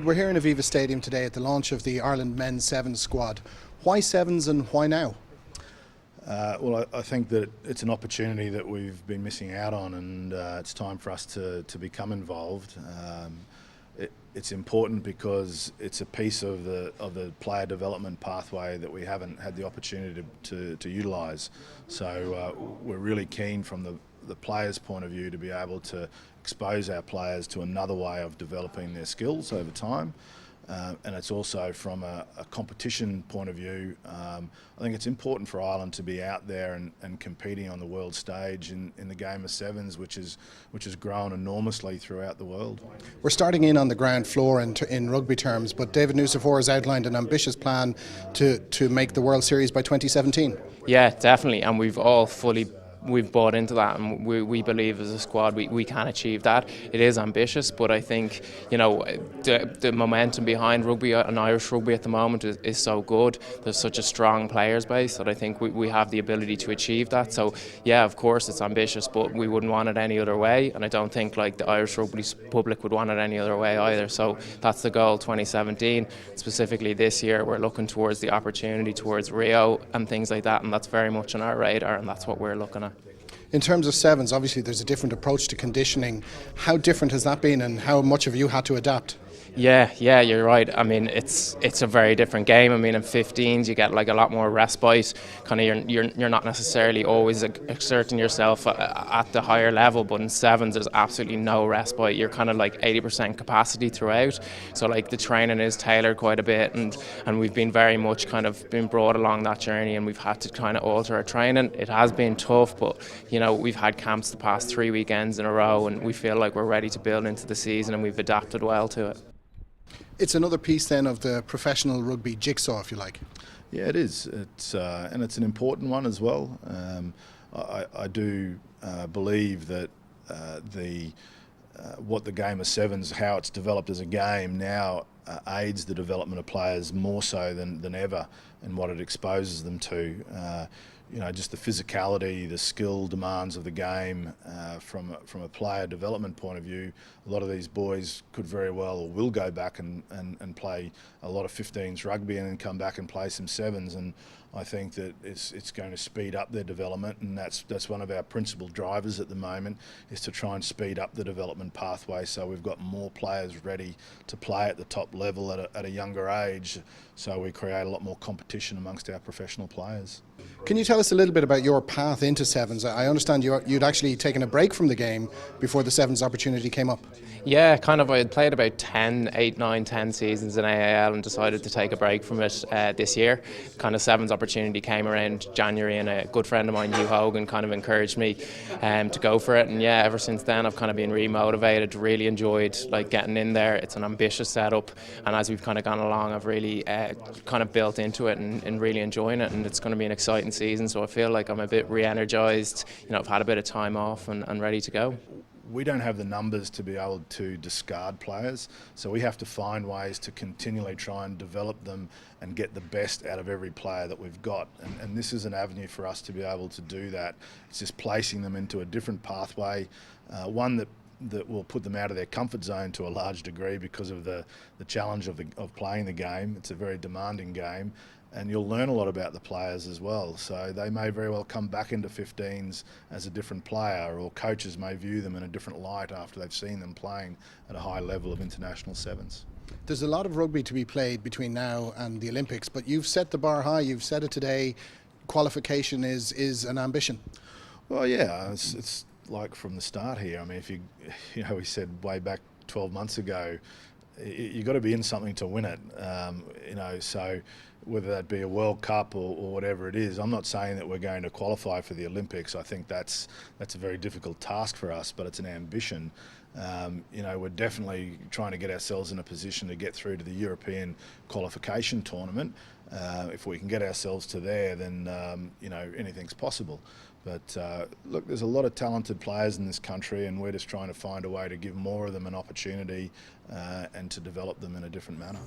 We're here in Aviva Stadium today at the launch of the Ireland Men's Sevens squad. Why Sevens and why now? Well, I think that it's an opportunity that we've been missing out on, and it's time for us to become involved. It's important because it's a piece of the player development pathway that we haven't had the opportunity to utilise. So we're really keen from the players' point of view to be able to expose our players to another way of developing their skills over time. And it's also from a competition point of view. I think it's important for Ireland to be out there and competing on the world stage in the game of sevens, which has grown enormously throughout the world. We're starting in on the ground floor in rugby terms, but David Nucifora has outlined an ambitious plan to make the World Series by 2017. Yeah, definitely, and we've bought into that, and we believe as a squad we can achieve that. It is ambitious, but I think the momentum behind rugby and Irish rugby at the moment is so good. There's such a strong players base that I think we have the ability to achieve that. So yeah, of course it's ambitious, but we wouldn't want it any other way, and I don't think the Irish rugby public would want it any other way either. So that's the goal 2017. Specifically this year we're looking towards the opportunity towards Rio and things like that, and that's very much on our radar, and that's what we're looking at. In terms of sevens, obviously there's a different approach to conditioning. How different has that been, and how much have you had to adapt? Yeah, you're right. I mean, it's a very different game. I mean, in 15s you get a lot more respite. Kind of, you're not necessarily always exerting yourself at the higher level, but in sevens there's absolutely no respite. You're kind of 80% capacity throughout. So the training is tailored quite a bit, and we've been very much kind of been brought along that journey, and we've had to kind of alter our training. It has been tough, but we've had camps the past 3 weekends in a row, and we feel like we're ready to build into the season, and we've adapted well to it. It's another piece then of the professional rugby jigsaw, if you like. Yeah, it is. And it's an important one as well. I do believe that what the game of sevens, how it's developed as a game now, aids the development of players more so than ever, and what it exposes them to. Just the physicality, the skill demands of the game from a player development point of view. A lot of these boys could very well or will go back and play a lot of 15s rugby and then come back and play some sevens, and I think that it's going to speed up their development, and that's one of our principal drivers at the moment, is to try and speed up the development pathway so we've got more players ready to play at the top level at a younger age, so we create a lot more competition amongst our professional players. Can you tell us a little bit about your path into sevens? I understand you'd actually taken a break from the game before the sevens opportunity came up. Yeah, kind of. I had played about 8, 9, 10 seasons in AAL and decided to take a break from it this year. Kind of sevens opportunity came around January, and a good friend of mine, Hugh Hogan, kind of encouraged me to go for it. And yeah, ever since then I've kind of been re-motivated, really enjoyed getting in there. It's an ambitious setup, and as we've kind of gone along I've really kind of built into it and really enjoying it, and it's going to be an exciting season, so I feel like I'm a bit re-energised. I've had a bit of time off and ready to go. We don't have the numbers to be able to discard players, so we have to find ways to continually try and develop them and get the best out of every player that we've got, and this is an avenue for us to be able to do that. It's just placing them into a different pathway, one that will put them out of their comfort zone to a large degree because of the challenge of playing the game. It's a very demanding game, and you'll learn a lot about the players as well. So they may very well come back into 15s as a different player, or coaches may view them in a different light after they've seen them playing at a high level of international sevens. There's a lot of rugby to be played between now and the Olympics, but you've set the bar high. You've said it today. Qualification is an ambition. Well, yeah, it's from the start here. I mean, if we said way back 12 months ago, you've got to be in something to win it. So whether that be a World Cup or whatever it is, I'm not saying that we're going to qualify for the Olympics. I think that's a very difficult task for us, but it's an ambition. We're definitely trying to get ourselves in a position to get through to the European qualification tournament. If we can get ourselves to there, then anything's possible. But look, there's a lot of talented players in this country, and we're just trying to find a way to give more of them an opportunity and to develop them in a different manner.